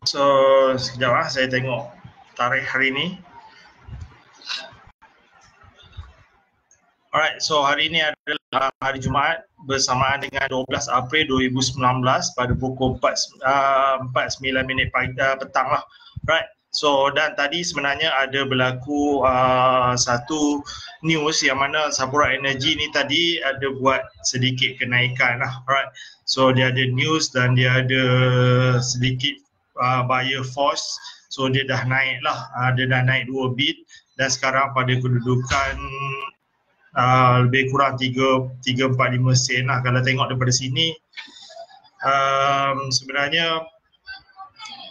So sekejap saya tengok tarikh hari ni. Alright, so hari ini adalah hari Jumaat bersamaan dengan 12 April 2019 pada pukul 4.09 pagi, petang lah. Right, so dan tadi sebenarnya ada berlaku satu news yang mana Sapura Energy ni tadi ada buat sedikit kenaikan lah. Alright, so dia ada news dan dia ada sedikit buyer force. So dia dah naik lah, dia dah naik 2 bit dan sekarang pada kedudukan lebih kurang 3.45 sen lah kalau tengok daripada sini. Sebenarnya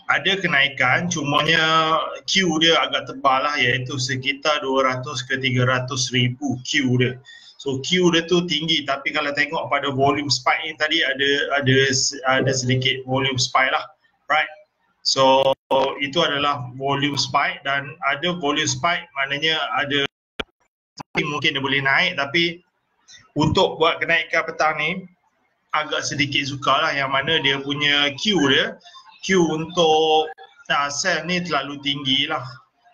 ada kenaikan, cumanya Q dia agak tebal lah, iaitu sekitar 200 ke 300 ribu Q dia. So Q dia tu tinggi, tapi kalau tengok pada volume spike ni tadi ada sedikit volume spike lah, right? So itu adalah volume spike, dan ada volume spike maknanya ada mungkin dia boleh naik, tapi untuk buat kenaikan petang ni agak sedikit sukar lah, yang mana dia punya Q untuk sell ni terlalu tinggi lah.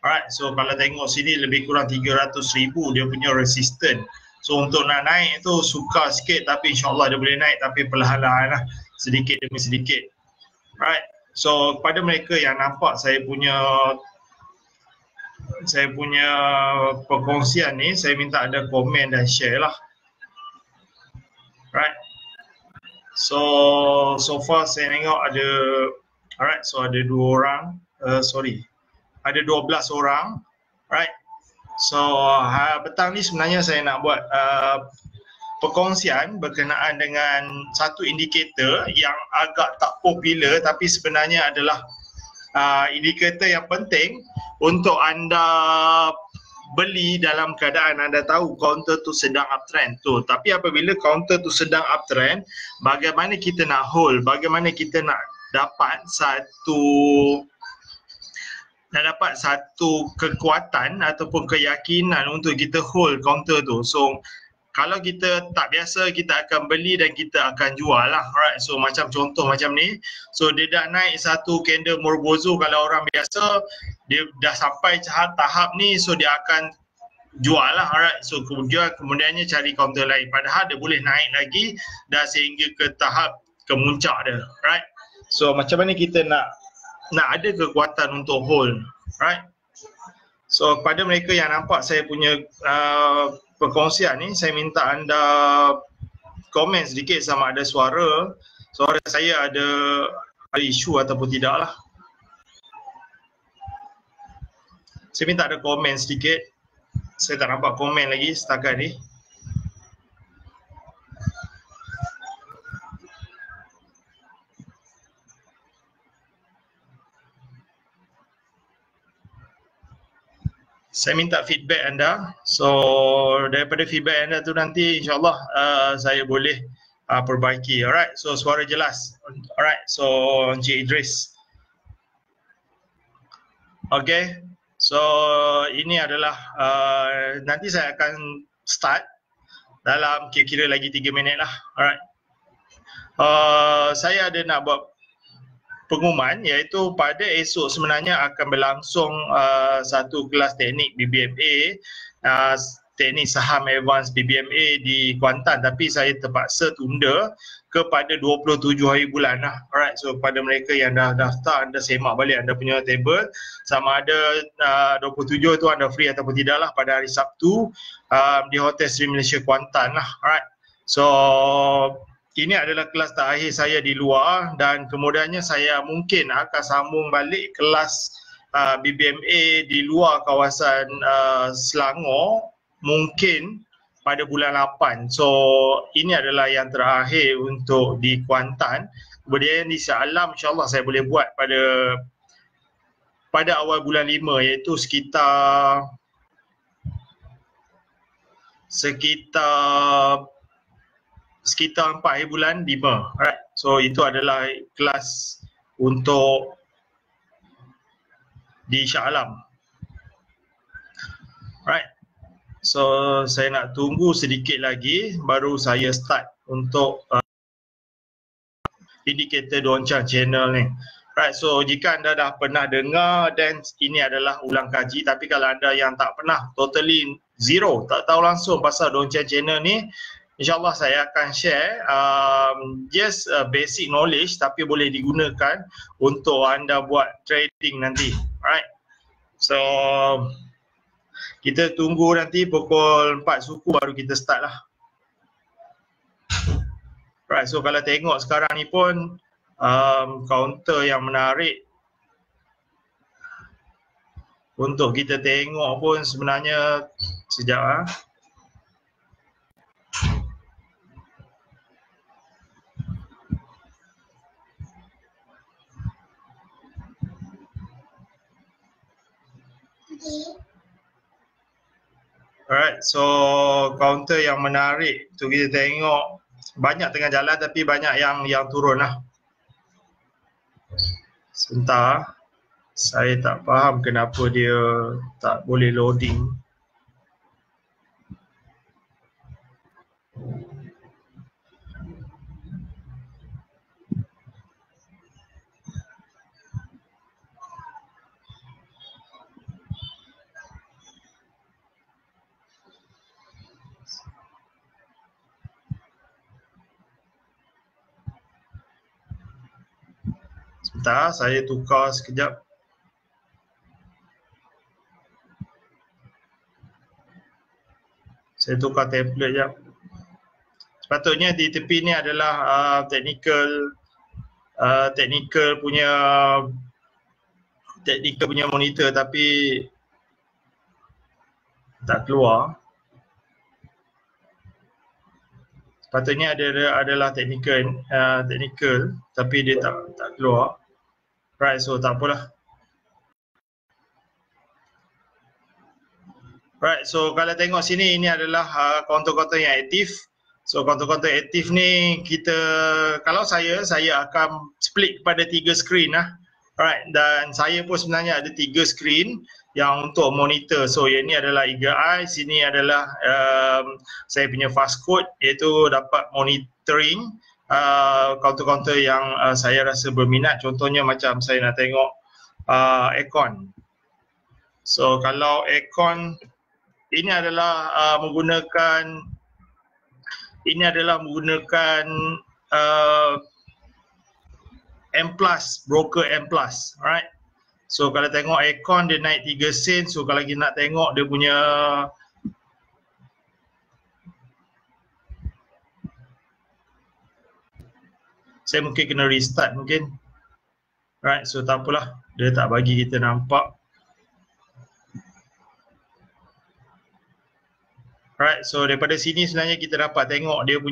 Alright, so kalau tengok sini lebih kurang 300 ribu dia punya resistance. So untuk nak naik tu sukar sikit, tapi insyaAllah dia boleh naik, tapi perlahan-lahan lah, sedikit demi sedikit. Alright, so kepada mereka yang nampak saya punya perkongsian ni, saya minta ada komen dan share lah. Right. So far saya tengok ada, alright, so ada 2 orang, ada 12 orang. Right. So petang ni sebenarnya saya nak buat perkongsian berkenaan dengan satu indikator yang agak tak popular, tapi sebenarnya adalah indikator yang penting untuk anda beli dalam keadaan anda tahu counter tu sedang uptrend tu. Tapi apabila counter tu sedang uptrend, bagaimana kita nak hold, bagaimana kita nak dapat satu kekuatan ataupun keyakinan untuk kita hold counter tu. So kalau kita tak biasa, kita akan beli dan kita akan jual lah. Alright, so macam contoh macam ni. So dia dah naik satu candle Morbozo, kalau orang biasa dia dah sampai tahap ni, so dia akan jual lah. Alright, so kemudiannya cari counter lain. Padahal dia boleh naik lagi dah sehingga ke tahap kemuncak dia. Right, so macam mana kita nak ada kekuatan untuk hold. Right, so kepada mereka yang nampak saya punya perkongsian ni, saya minta anda komen sedikit sama ada suara saya ada isu ataupun tidak lah. Saya minta ada komen sedikit. Saya tak nampak komen lagi setakat ni. Saya minta feedback anda. So daripada feedback anda tu nanti insyaAllah saya boleh perbaiki. Alright, so suara jelas. Alright, so Encik Idris. Okay, so ini adalah nanti saya akan start dalam kira-kira lagi 3 minit lah. Alright, saya ada nak buat pengumuman, iaitu pada esok sebenarnya akan berlangsung satu kelas teknik BBMA, teknik saham advance BBMA di Kuantan, tapi saya terpaksa tunda kepada 27 hari bulan lah. Alright, so pada mereka yang dah daftar, anda semak balik anda punya table sama ada 27 tu anda free ataupun tidak lah pada hari Sabtu di Hotel Sri Malaysia Kuantan lah. Alright, so ini adalah kelas terakhir saya di luar, dan kemudiannya saya mungkin akan sambung balik kelas BBMA di luar kawasan Selangor mungkin pada bulan 8. So ini adalah yang terakhir untuk di Kuantan. Kemudian di Shah Alam insyaAllah saya boleh buat pada awal bulan 5, iaitu sekitar 4 hari bulan 5. Alright, so itu adalah kelas untuk di Shah Alam. Alright, so saya nak tunggu sedikit lagi baru saya start untuk indikator Donchan channel ni. Right, so jika anda dah pernah dengar, then ini adalah ulang kaji. Tapi kalau anda yang tak pernah, totally zero, tak tahu langsung pasal Don Chen channel ni, InsyaAllah saya akan share just basic knowledge tapi boleh digunakan untuk anda buat trading nanti. Alright, so kita tunggu nanti pukul 4 suku baru kita start lah. Right, so kalau tengok sekarang ni pun counter yang menarik untuk kita tengok pun sebenarnya sekejap . Alright, so counter yang menarik tu kita tengok banyak tengah jalan tapi banyak yang turun lah. Sebentar, saya tak faham kenapa dia tak boleh loading. Sebentar, saya tukar sekejap. Saya tukar template sekejap. Sepatutnya di tepi ni adalah technical punya monitor tapi tak keluar. Sepatutnya adalah technical tapi dia tak keluar. Right, so tak apalah. Right, so kalau tengok sini ini adalah counter-counter yang aktif. So counter-counter aktif ni kalau saya akan split kepada 3 screen lah. Right, dan saya pun sebenarnya ada 3 screen yang untuk monitor. So yang ni adalah Eagle Eye, sini adalah saya punya fast code iaitu dapat monitoring counter-counter yang saya rasa berminat. Contohnya macam saya nak tengok Aircon. So kalau Aircon ini adalah menggunakan M+, broker M+, alright. So kalau tengok Aircon dia naik 3 sen. So kalau kita nak tengok dia punya saya mungkin kena restart mungkin. Right, so tak apalah. Dia tak bagi kita nampak. Right, so daripada sini sebenarnya kita dapat tengok dia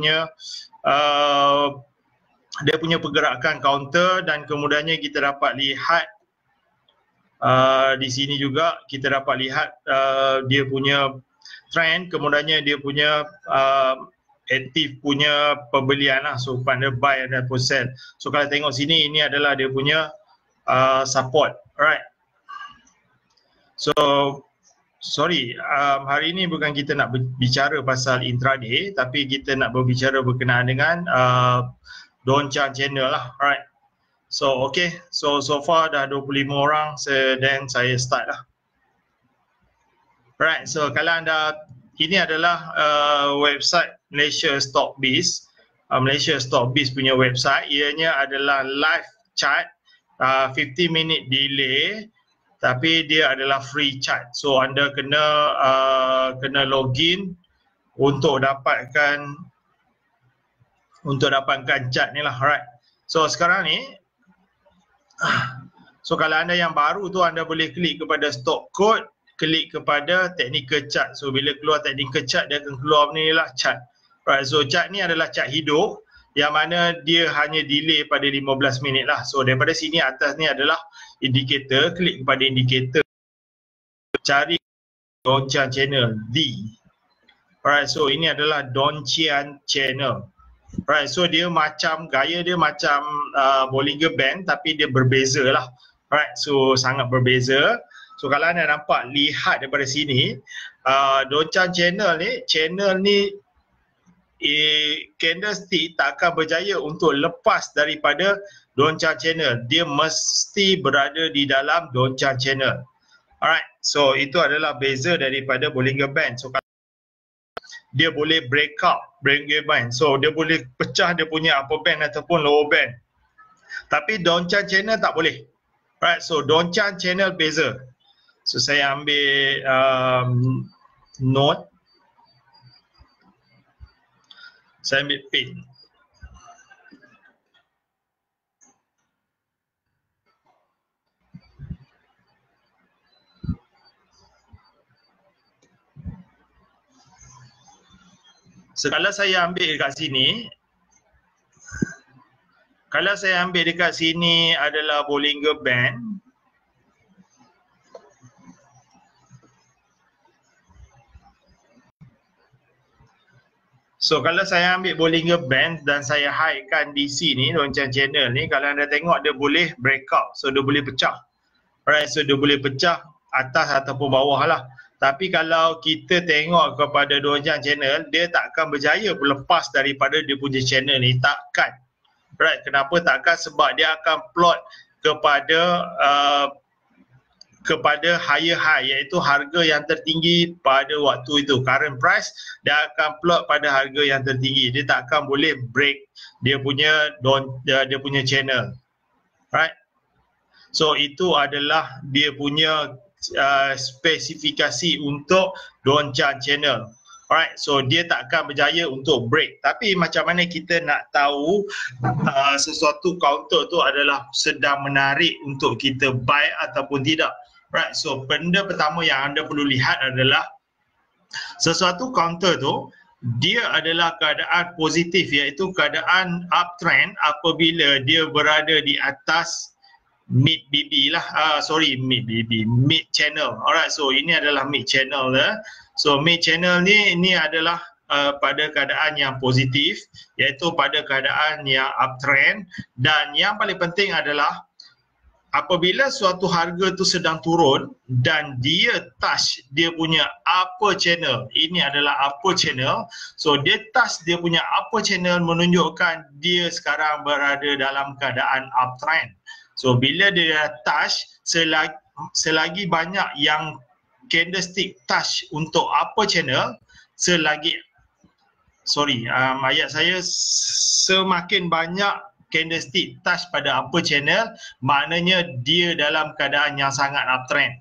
punya pergerakan counter dan kemudiannya kita dapat lihat di sini juga kita dapat lihat dia punya trend, kemudiannya dia punya aktif punya pembelian lah. So pada buy ataupun sell. So kalau tengok sini ini adalah dia punya support. Alright. So sorry, hari ini bukan kita nak bicara pasal intraday tapi kita nak berbicara berkenaan dengan Don Chen channel lah. Alright. So okay, so far dah 25 orang, then saya start lah. Alright, so kalau anda, ini adalah website Malaysia Stockbiz. Malaysia Stockbiz punya website, ianya adalah live chart, 50 minute delay, tapi dia adalah free chart. So anda kena login untuk dapatkan chart ni lah. Alright. So sekarang ni, so kalau anda yang baru tu anda boleh klik kepada stock code, klik kepada technical chart. So bila keluar technical chart dia akan keluar ni lah chart. Right, so chart ni adalah chart hidup yang mana dia hanya delay pada 15 minit lah. So daripada sini atas ni adalah indikator, klik kepada indikator, cari Don Chen channel D. Alright, so ini adalah Don Chen channel. Right, so dia macam, gaya dia macam Bollinger Band tapi dia berbeza lah. Right, so sangat berbeza. So kalau anda nampak, lihat daripada sini, Don Chen channel ni candlestick tak akan berjaya untuk lepas daripada donchan channel. Dia mesti berada di dalam donchan channel. Alright, so itu adalah beza daripada Bollinger Band. So dia boleh break out Bollinger Band. So dia boleh pecah dia punya upper band ataupun lower band. Tapi donchan channel tak boleh. Alright, so donchan channel beza. So saya ambil note. Saya ambil pen. So, kalau saya ambil dekat sini, adalah Bollinger Band. So kalau saya ambil Bollinger Band dan saya hidekan di sini, donchan channel ni, kalau anda tengok dia boleh break out. So dia boleh pecah. Alright, so dia boleh pecah atas ataupun bawah lah. Tapi kalau kita tengok kepada donchan channel, dia takkan berjaya lepas daripada dia punya channel ni. Takkan. Right, kenapa takkan? Sebab dia akan plot kepada higher high, iaitu harga yang tertinggi pada waktu itu, current price. Dia akan plot pada harga yang tertinggi. Dia takkan boleh break dia punya channel. Right. So itu adalah dia punya spesifikasi untuk donchan channel. Alright, so dia takkan berjaya untuk break. Tapi macam mana kita nak tahu sesuatu counter tu adalah sedang menarik untuk kita buy ataupun tidak. Right, so benda pertama yang anda perlu lihat adalah sesuatu counter tu dia adalah keadaan positif, iaitu keadaan uptrend apabila dia berada di atas mid BB lah, mid channel. Alright, so ini adalah mid channel lah. So mid channel ni adalah pada keadaan yang positif, iaitu pada keadaan yang uptrend. Dan yang paling penting adalah apabila suatu harga tu sedang turun dan dia touch dia punya upper channel, ini adalah upper channel. So dia touch dia punya upper channel menunjukkan dia sekarang berada dalam keadaan uptrend. So bila dia touch, selagi banyak yang candlestick touch untuk upper channel, semakin banyak candlestick touch pada upper channel, maknanya dia dalam keadaan yang sangat uptrend.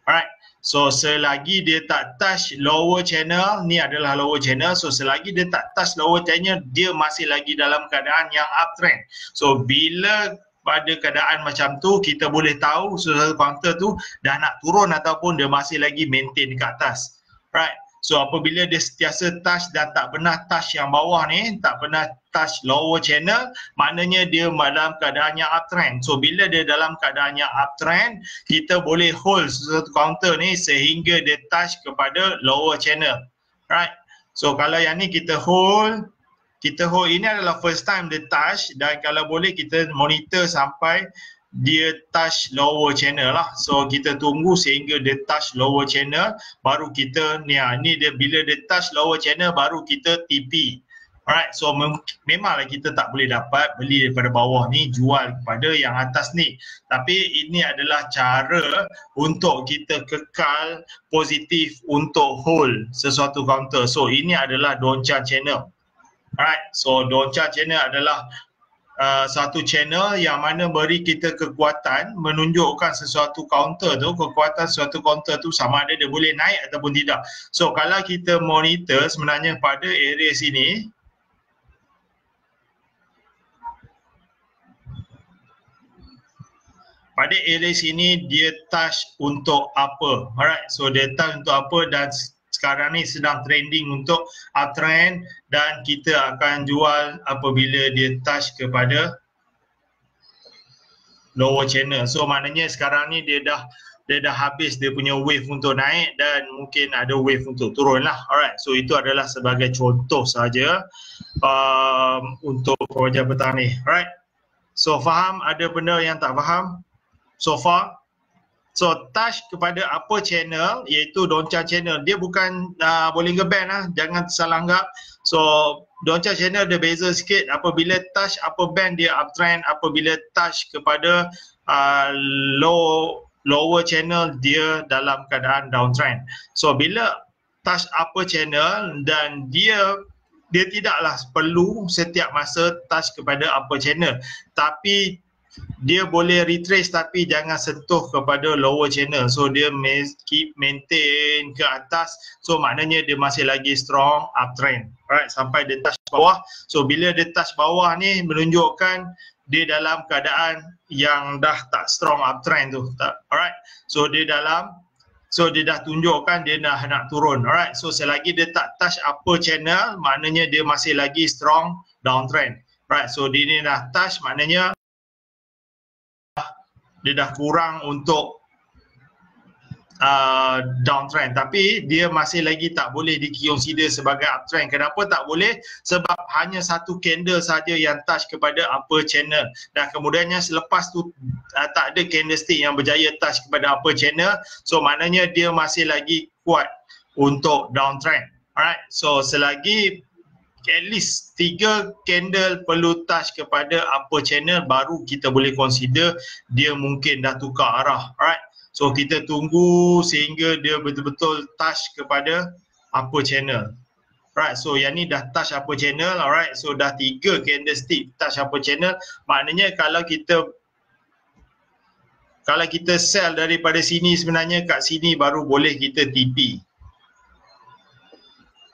Alright, so selagi dia tak touch lower channel, ni adalah lower channel. So selagi dia tak touch lower channel, dia masih lagi dalam keadaan yang uptrend. So bila pada keadaan macam tu, kita boleh tahu sesuatu counter tu dah nak turun ataupun dia masih lagi maintain dekat atas. Right. So apabila dia sentiasa touch dan tak pernah touch yang bawah ni, tak pernah touch lower channel, maknanya dia dalam keadaan yang uptrend. So bila dia dalam keadaan yang uptrend, kita boleh hold sesuatu counter ni sehingga dia touch kepada lower channel. Right. So kalau yang ni kita hold ini adalah first time dia touch, dan kalau boleh kita monitor sampai dia touch lower channel lah. So kita tunggu sehingga dia touch lower channel, baru kita ni dia bila dia touch lower channel baru kita TP. Alright, so memanglah kita tak boleh dapat beli daripada bawah ni jual kepada yang atas ni. Tapi ini adalah cara untuk kita kekal positif untuk hold sesuatu counter. So ini adalah donchan channel. Alright, so donchan channel adalah satu channel yang mana beri kita kekuatan menunjukkan sesuatu counter tu, kekuatan sesuatu counter tu sama ada dia boleh naik ataupun tidak. So kalau kita monitor sebenarnya pada area sini, dia touch untuk upper. Alright, so dia touch untuk upper dan sekarang ni sedang trending untuk uptrend, dan kita akan jual apabila dia touch kepada lower channel. So maknanya sekarang ni dia dah habis dia punya wave untuk naik dan mungkin ada wave untuk turun lah. Alright, so itu adalah sebagai contoh saja untuk pewajar petang ni. Alright, so faham? Ada benda yang tak faham so far? So touch kepada upper channel iaitu Doncha channel, dia bukan Bollinger Band jangan salah anggap. So Doncha channel dia beza sikit, apabila touch upper band dia uptrend, apabila touch kepada lower channel dia dalam keadaan downtrend. So bila touch upper channel dan dia tidaklah perlu setiap masa touch kepada upper channel, tapi dia boleh retrace tapi jangan sentuh kepada lower channel. So dia keep maintain ke atas, so maknanya dia masih lagi strong uptrend, alright, sampai dia touch bawah. So bila dia touch bawah ni menunjukkan dia dalam keadaan yang dah tak strong uptrend tu, alright. So dia dah tunjukkan dia dah nak turun, alright. So selagi dia tak touch upper channel, maknanya dia masih lagi strong downtrend, right. So dia ni dah touch, maknanya dia dah kurang untuk downtrend, tapi dia masih lagi tak boleh diconsider sebagai uptrend. Kenapa tak boleh? Sebab hanya satu candle saja yang touch kepada upper channel, dan kemudiannya selepas tu tak ada candlestick yang berjaya touch kepada upper channel. So maknanya dia masih lagi kuat untuk downtrend, alright. So selagi at least 3 candle perlu touch kepada upper channel, baru kita boleh consider dia mungkin dah tukar arah, alright. So kita tunggu sehingga dia betul-betul touch kepada upper channel, right. So yang ni dah touch upper channel, alright. So dah 3 candlestick touch upper channel, maknanya kalau kita sell daripada sini, sebenarnya kat sini baru boleh kita TP,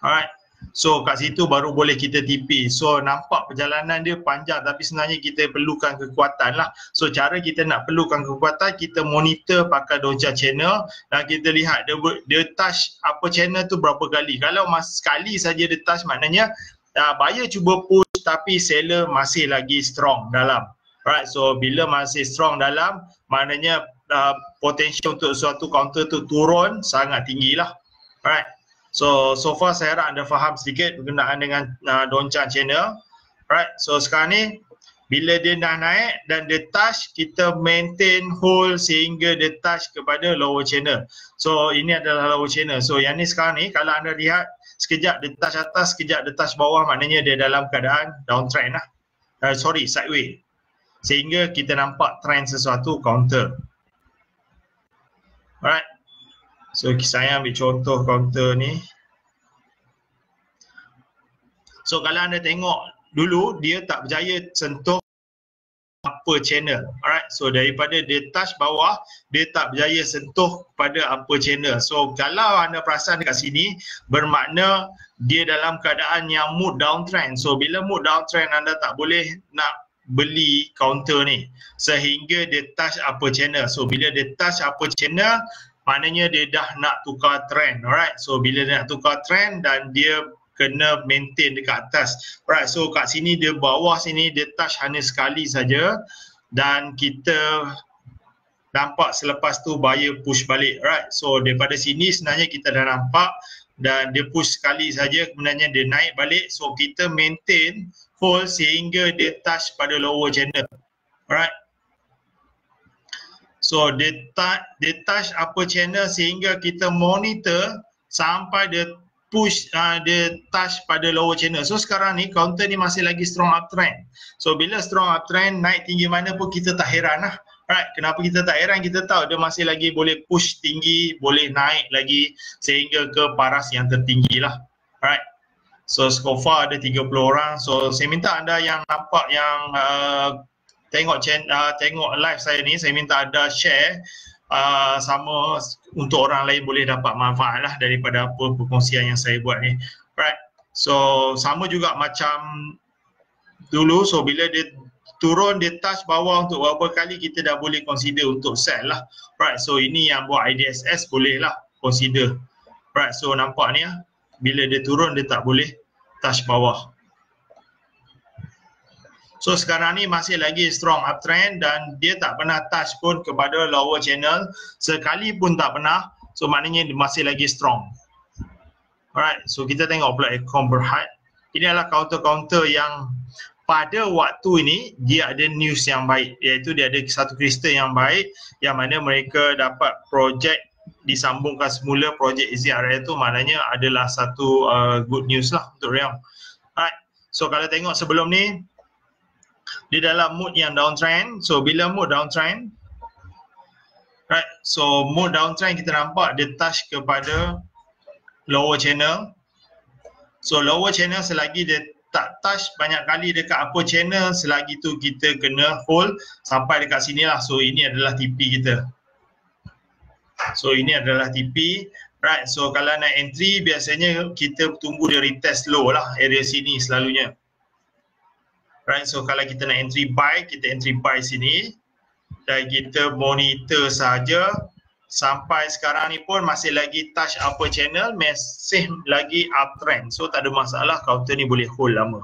alright. So kat situ baru boleh kita TP. So nampak perjalanan dia panjang, tapi sebenarnya kita perlukan kekuatan lah. So cara kita nak perlukan kekuatan, kita monitor pakai Doncha channel dan kita lihat dia touch upper channel tu berapa kali. Kalau sekali saja dia touch, maknanya buyer cuba push tapi seller masih lagi strong dalam, right. So bila masih strong dalam, maknanya potential untuk suatu counter tu turun sangat tinggi lah, right. So far saya harap anda faham sedikit berkenaan dengan Doncha channel, right. So sekarang ni bila dia dah naik dan dia touch, kita maintain hold sehingga dia touch kepada lower channel. So ini adalah lower channel. So yang ni sekarang ni kalau anda lihat, sekejap dia touch atas, sekejap dia touch bawah, maknanya dia dalam keadaan downtrend lah, sideways, sehingga kita nampak trend sesuatu counter, alright. So saya ambil contoh counter ni. So kalau anda tengok dulu, dia tak berjaya sentuh upper channel, alright. So daripada dia touch bawah, dia tak berjaya sentuh pada upper channel. So kalau anda perasan dekat sini, bermakna dia dalam keadaan yang mood downtrend. So bila mood downtrend, anda tak boleh nak beli counter ni sehingga dia touch upper channel. So bila dia touch upper channel, maknanya dia dah nak tukar trend, alright. So bila dia nak tukar trend dan dia kena maintain dekat atas, alright. So kat sini dia bawah sini dia touch hanya sekali saja dan kita nampak selepas tu buyer push balik, alright. So daripada sini sebenarnya kita dah nampak dan dia push sekali saja, kemudiannya dia naik balik. So kita maintain hold sehingga dia touch pada lower channel, alright. So dia touch upper channel sehingga kita monitor sampai dia push, dia touch pada lower channel. So sekarang ni counter ni masih lagi strong uptrend. So bila strong uptrend, naik tinggi mana pun kita tak heran lah, right. Kenapa kita tak heran? Kita tahu dia masih lagi boleh push tinggi, boleh naik lagi sehingga ke paras yang tertinggi lah, right. So far ada 30 orang. So saya minta anda yang nampak yang tengok live saya ni, saya minta anda share sama untuk orang lain boleh dapat manfaat lah daripada apa perkongsian yang saya buat ni, right. So sama juga macam dulu. So bila dia turun, dia touch bawah untuk beberapa kali, kita dah boleh consider untuk sell lah, right. So ini yang buat IDSS boleh lah consider, right. So nampak ni bila dia turun dia tak boleh touch bawah. So sekarang ni masih lagi strong uptrend dan dia tak pernah touch pun kepada lower channel, sekali pun tak pernah. So maknanya dia masih lagi strong, alright. So kita tengok pula Ecom Berhad. Ini adalah counter-counter yang pada waktu ini dia ada news yang baik, iaitu dia ada satu kristal yang baik yang mana mereka dapat projek disambungkan semula projek ZRL itu, maknanya adalah satu good news lah untuk Riyam. Alright, so kalau tengok sebelum ni di dalam mood yang downtrend, so bila mood downtrend, right, so mood downtrend kita nampak dia touch kepada lower channel. So lower channel selagi dia tak touch banyak kali dekat upper channel, selagi tu kita kena hold sampai dekat sini lah. So ini adalah TP kita. So ini adalah TP. Right, so kalau nak entry biasanya kita tunggu dia retest low lah, area sini selalunya. Right, so kalau kita nak entry buy, kita entry buy sini dan kita monitor saja. Sampai sekarang ni pun masih lagi touch upper channel, masih lagi uptrend. So tak ada masalah, counter ni boleh hold lama.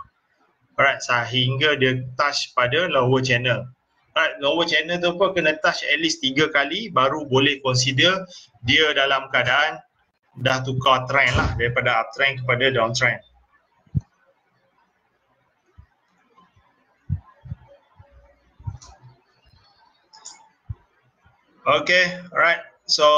Alright, sehingga dia touch pada lower channel. Alright, lower channel tu pun kena touch at least 3 kali baru boleh consider dia dalam keadaan dah tukar trend lah, daripada uptrend kepada downtrend. Okay, alright. So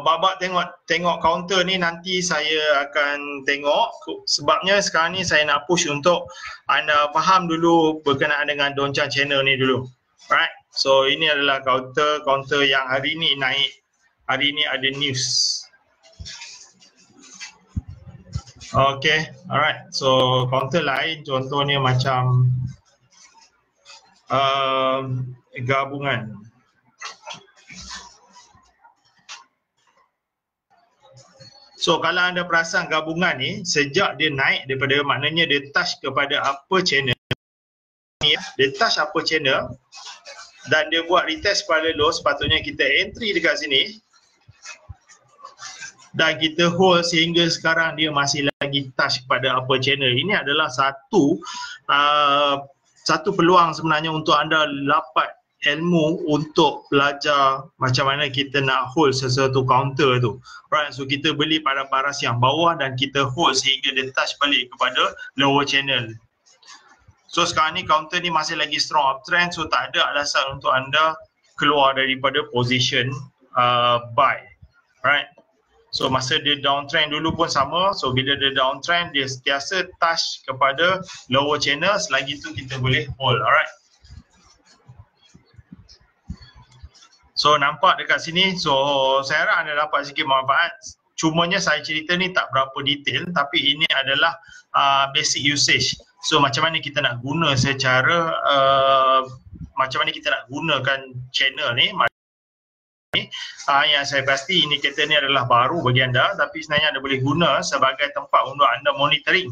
babak tengok counter ni nanti saya akan tengok, sebabnya sekarang ni saya nak push untuk anda faham dulu berkenaan dengan Doncha channel ni dulu. Alright. So ini adalah counter yang hari ni naik. Hari ni ada news. Okay, alright. So counter lain contohnya macam gabungan. So kalau anda perasan gabungan ni, sejak dia naik daripada, maknanya dia touch kepada upper channel, dia touch upper channel dan dia buat retest pada low, sepatutnya kita entry dekat sini dan kita hold sehingga sekarang dia masih lagi touch kepada upper channel. Ini adalah satu peluang sebenarnya untuk anda dapat ilmu untuk belajar macam mana kita nak hold sesuatu counter tu. Right, so kita beli pada paras yang bawah dan kita hold sehingga dia touch balik kepada lower channel. So sekarang ni counter ni masih lagi strong uptrend, so tak ada alasan untuk anda keluar daripada position buy. Right, so masa dia downtrend dulu pun sama, so bila dia downtrend dia sentiasa touch kepada lower channel, selagi tu kita boleh hold. Alright. So nampak dekat sini, so saya harap anda dapat sikit manfaat. Cumanya saya cerita ni tak berapa detail, tapi ini adalah basic usage. So macam mana kita nak guna secara, macam mana kita nak gunakan channel ni. Yang saya pasti indikator ni adalah baru bagi anda, tapi sebenarnya anda boleh guna sebagai tempat untuk anda monitoring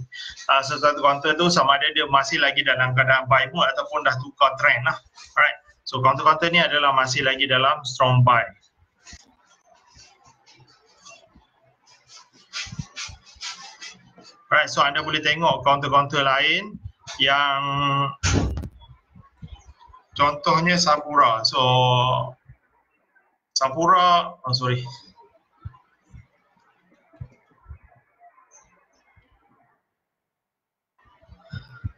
sesuatu counter tu sama ada dia masih lagi dalam keadaan buy mode ataupun dah tukar trend lah. Alright. So counter-counter ni adalah masih lagi dalam strong buy. Right, so anda boleh tengok counter-counter lain yang contohnya Sapura. So Sapura,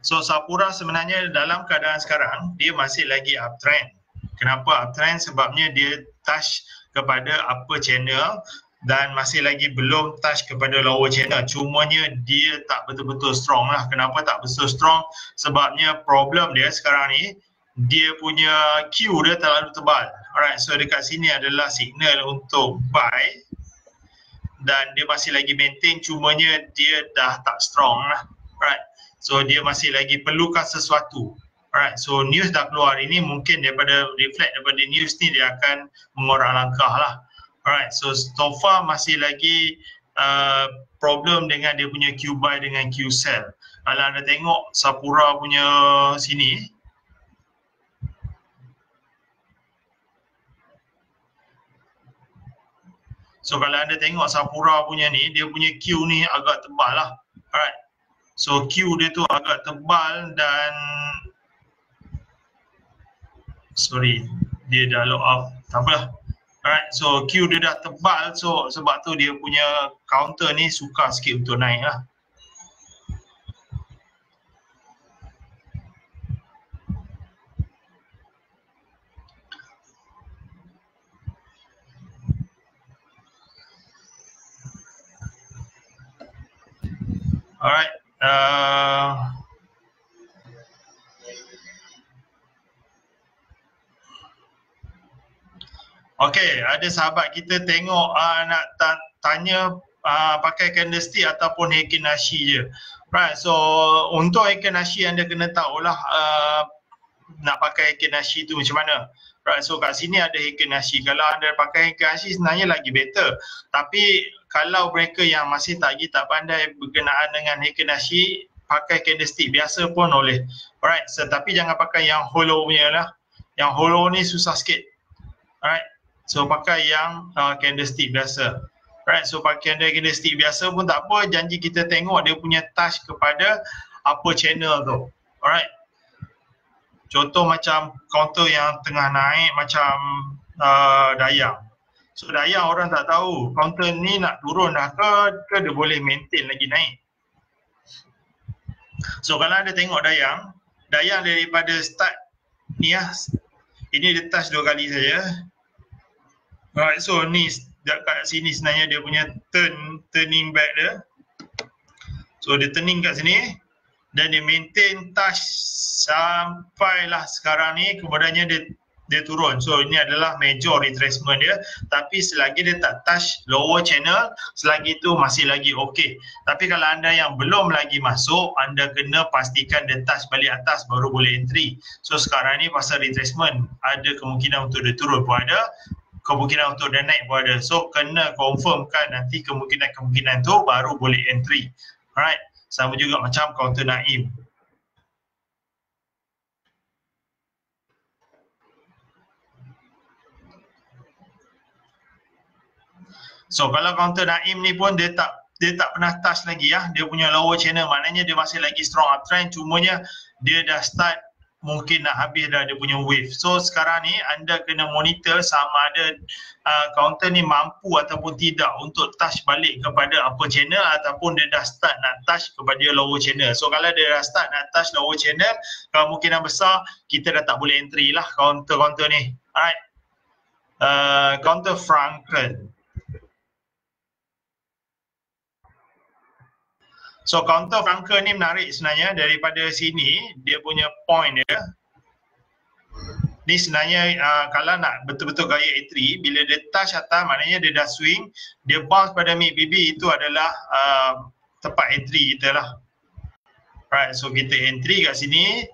So Sapura sebenarnya dalam keadaan sekarang dia masih lagi uptrend. Kenapa uptrend? Sebabnya dia touch kepada upper channel dan masih lagi belum touch kepada lower channel. Cumanya dia tak betul-betul strong lah. Kenapa tak betul strong? Sebabnya problem dia sekarang ni, dia punya Q dia terlalu tebal. Alright, so dekat sini adalah signal untuk buy dan dia masih lagi maintain, cumanya dia dah tak strong lah. Alright. So dia masih lagi perlukan sesuatu. Alright, so news dah keluar ini, mungkin daripada reflect daripada news ni dia akan mengorang langkah lah. Alright, so far masih lagi problem dengan dia punya Q buy dengan Q sell. Kalau anda tengok Sapura punya sini, so kalau anda tengok Sapura punya ni, dia punya Q ni agak tebal lah. Alright. So Q dia tu agak tebal dan dia dah log out. Tak apalah. Alright, so Q dia dah tebal, so sebab tu dia punya counter ni sukar sikit untuk naik lah. Alright. Okay, ada sahabat kita tengok nak tanya pakai candlestick ataupun Heikin Nashi je. Right, so untuk Heikin Nashi anda kena tahulah nak pakai Heikin Nashi tu macam mana. Right, so kat sini ada Heikin Nashi. Kalau anda pakai Heikin Nashi sebenarnya lagi better. Tapi kalau mereka yang masih tak pandai berkenaan dengan Heikin Nashi, pakai candlestick biasa pun boleh. Alright, so, tapi jangan pakai yang hollow punya lah. Yang hollow ni susah sikit. Alright. So pakai yang candlestick biasa. Right, so pakai candlestick biasa pun tak apa, janji kita tengok dia punya touch kepada apa channel tu. Alright. Contoh macam counter yang tengah naik macam Dayang. So Dayang orang tak tahu counter ni nak turun dah ke dia boleh maintain lagi naik. So kalau anda tengok Dayang daripada start ni lah, ini dia touch 2 kali saja. Right, so ni kat sini sebenarnya dia punya turning back dia. So dia turning kat sini dan dia maintain touch sampailah sekarang ni, kemudiannya dia turun. So ini adalah major retracement dia, tapi selagi dia tak touch lower channel, selagi itu masih lagi okey. Tapi kalau anda yang belum lagi masuk, anda kena pastikan dia touch balik atas baru boleh entry. So sekarang ni pasal retracement, ada kemungkinan untuk dia turun pun ada, kemungkinan untuk dia naik pun ada. So kena confirmkan nanti kemungkinan tu baru boleh entry. Alright, sama juga macam counter Naim. So kalau counter Naim ni pun dia tak pernah touch lagi ya, dia punya lower channel, maknanya dia masih lagi strong uptrend, cumanya dia dah start mungkin nak habis dah dia punya wave. So sekarang ni anda kena monitor sama ada counter ni mampu ataupun tidak untuk touch balik kepada upper channel ataupun dia dah start nak touch kepada lower channel. So kalau dia dah start nak touch lower channel, kemungkinan besar kita dah tak boleh entry lah counter ni. Alright. Counter Franken. So counter Franken ni menarik sebenarnya. Daripada sini dia punya point dia ni sebenarnya kalau nak betul-betul gaya A3, bila dia touch atas maknanya dia dah swing, dia bounce pada mid BB, itu adalah tempat entry kita lah. Right, so kita entry kat sini,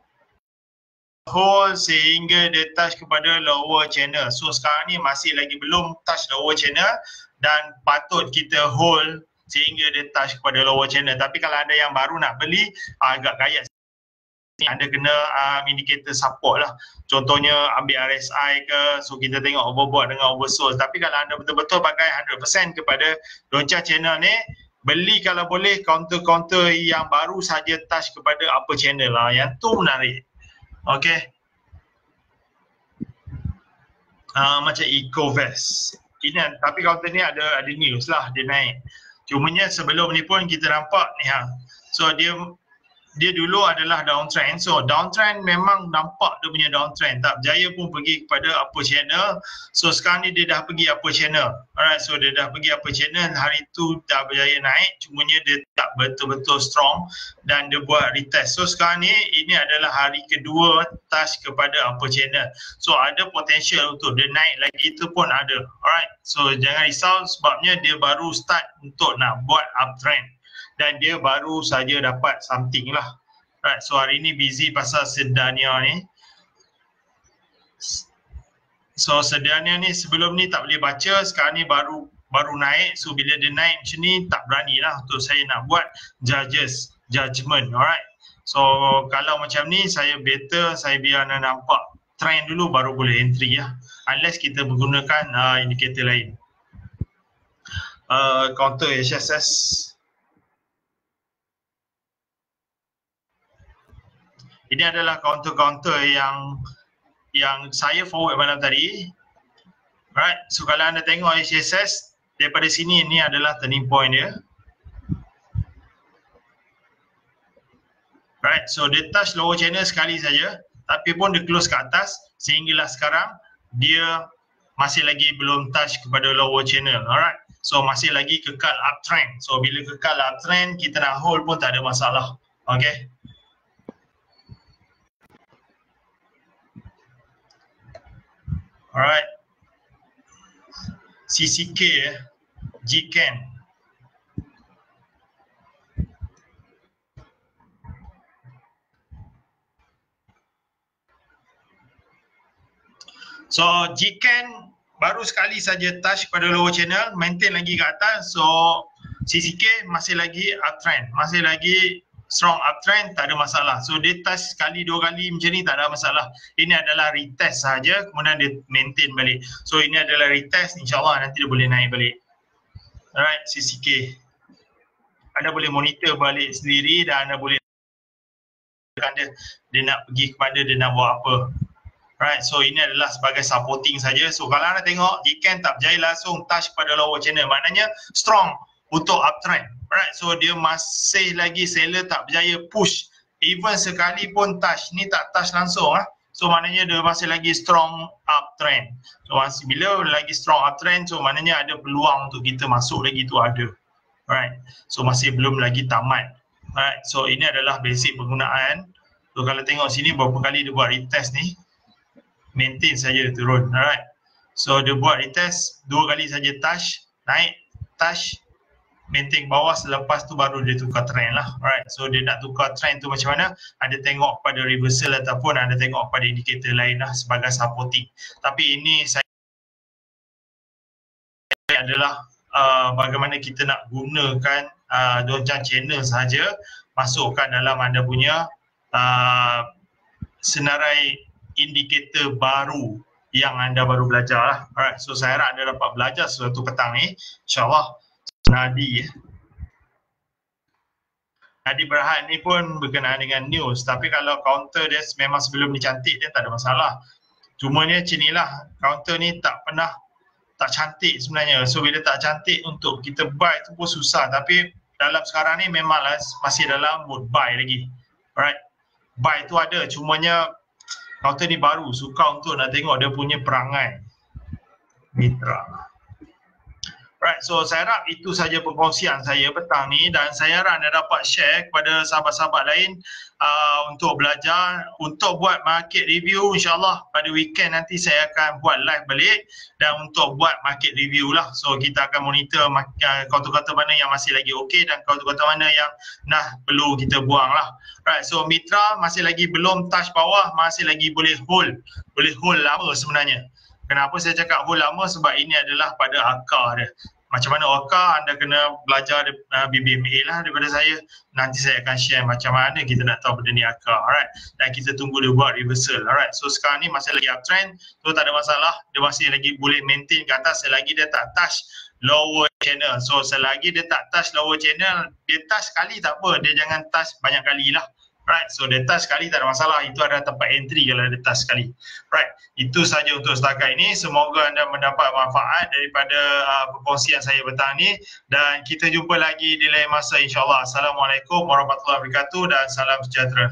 hold sehingga dia touch kepada lower channel. So sekarang ni masih lagi belum touch lower channel dan patut kita hold sehingga dia touch kepada lower channel. Tapi kalau ada yang baru nak beli, agak gayat, anda kena indicator support lah. Contohnya ambil RSI ke, so kita tengok overbought dengan oversold. Tapi kalau anda betul-betul pakai 100% kepada loncat channel ni, beli kalau boleh counter-counter yang baru saja touch kepada upper channel lah. Yang tu menarik. Okay. Macam Ecovest. Ini, tapi counter ni ada news lah, dia naik. Cumanya sebelum ni pun kita nampak ni ha. So dia dulu adalah downtrend. So downtrend memang nampak dia punya downtrend. Tak berjaya pun pergi kepada upper channel. So sekarang ni dia dah pergi upper channel. Alright, so dia dah pergi upper channel. Hari tu tak berjaya naik. Cumanya dia tak betul-betul strong dan dia buat retest. So sekarang ni ini adalah hari kedua touch kepada upper channel. So ada potential untuk dia naik lagi, itu pun ada. Alright, so jangan risau sebabnya dia baru start untuk nak buat uptrend. Dan dia baru saja dapat something lah. Right, so hari ni busy pasal Sedania ni. So Sedania ni sebelum ni tak boleh baca, sekarang ni baru naik. So bila dia naik macam ni, tak berani lah untuk saya nak buat judgement. Alright. So kalau macam ni, saya better saya biar anda nampak trend dulu baru boleh entry lah. Unless kita menggunakan indikator lain. Counter HSS. Ini adalah counter-counter yang saya forward malam tadi. Right, so kalau anda tengok HSS, daripada sini ini adalah turning point dia. Right, so dia touch lower channel sekali saja, tapi pun dia close ke atas sehinggalah sekarang dia masih lagi belum touch kepada lower channel. Alright. So masih lagi kekal uptrend. So bila kekal uptrend, kita nak hold pun tak ada masalah. Okay. Alright. CCK GCAN. So GCAN baru sekali saja touch pada lower channel, maintain lagi ke atas. So CCK masih lagi uptrend, masih lagi strong uptrend, tak ada masalah. So dia touch sekali dua kali macam ni tak ada masalah. Ini adalah retest saja, kemudian dia maintain balik. So ini adalah retest, insyaAllah nanti dia boleh naik balik. Alright, CCK. Anda boleh monitor balik sendiri dan anda boleh dia nak pergi ke mana, dia nak buat apa. Right, so ini adalah sebagai supporting saja. So kalau anda tengok GCAN tak berjaya langsung touch pada lower channel, maknanya strong untuk uptrend. Right, so dia masih lagi seller tak berjaya push. Even sekali pun touch, ni tak touch langsung So maknanya dia masih lagi strong uptrend. So masih bila lagi strong uptrend, so maknanya ada peluang untuk kita masuk lagi tu ada. Right, so masih belum lagi tamat. Right, so ini adalah basic penggunaan. So kalau tengok sini berapa kali dia buat retest ni, maintain saja turun. Alright, so dia buat retest dua kali saja touch, naik, touch, maintain bawah, selepas tu baru dia tukar trend lah. Alright, so dia nak tukar trend tu macam mana, ada tengok pada reversal ataupun ada tengok pada indikator lain lah sebagai supporting. Tapi ini saya adalah bagaimana kita nak gunakan Donjang channel saja, masukkan dalam anda punya senarai indikator baru yang anda baru belajar lah. Alright, so saya harap anda dapat belajar sesuatu petang ni. InsyaAllah Nadi Berhad ni pun berkenaan dengan news. Tapi kalau counter dia memang sebelum ni cantik, dia tak ada masalah. Cuma ni macam ni lah, counter ni tak cantik sebenarnya. So bila tak cantik untuk kita buy tu pun susah. Tapi dalam sekarang ni memanglah masih dalam mood buy lagi. Alright, buy tu ada, cumanya counter ni baru, suka untuk nak tengok dia punya perangai mitra. Right, so saya harap itu saja perkongsian saya petang ni dan saya harap anda dapat share kepada sahabat-sahabat lain untuk belajar, untuk buat market review. InsyaAllah pada weekend nanti saya akan buat live balik dan untuk buat market review lah. So kita akan monitor counter-counter mana yang masih lagi okey dan counter-counter mana yang perlu kita buang lah. Right, so mitra masih lagi belum touch bawah, masih lagi boleh hold lama sebenarnya. Kenapa saya cakap hold lama? Sebab ini adalah pada akar dia. Macam mana akar, anda kena belajar BBMA lah daripada saya. Nanti saya akan share macam mana kita nak tahu benda ni akar. Alright. Dan kita tunggu dia buat reversal. Alright. So sekarang ni masih lagi uptrend. So tak ada masalah. Dia masih lagi boleh maintain ke atas selagi dia tak touch lower channel. So selagi dia tak touch lower channel, dia touch sekali tak apa. Dia jangan touch banyak kali lah. Right, so dia touch sekali tak ada masalah. Itu adalah tempat entry kalau dia touch sekali. Right, itu saja untuk setakat ini. Semoga anda mendapat manfaat daripada perkongsian saya petang ni. Dan kita jumpa lagi di lain masa insyaAllah. Assalamualaikum warahmatullahi wabarakatuh dan salam sejahtera.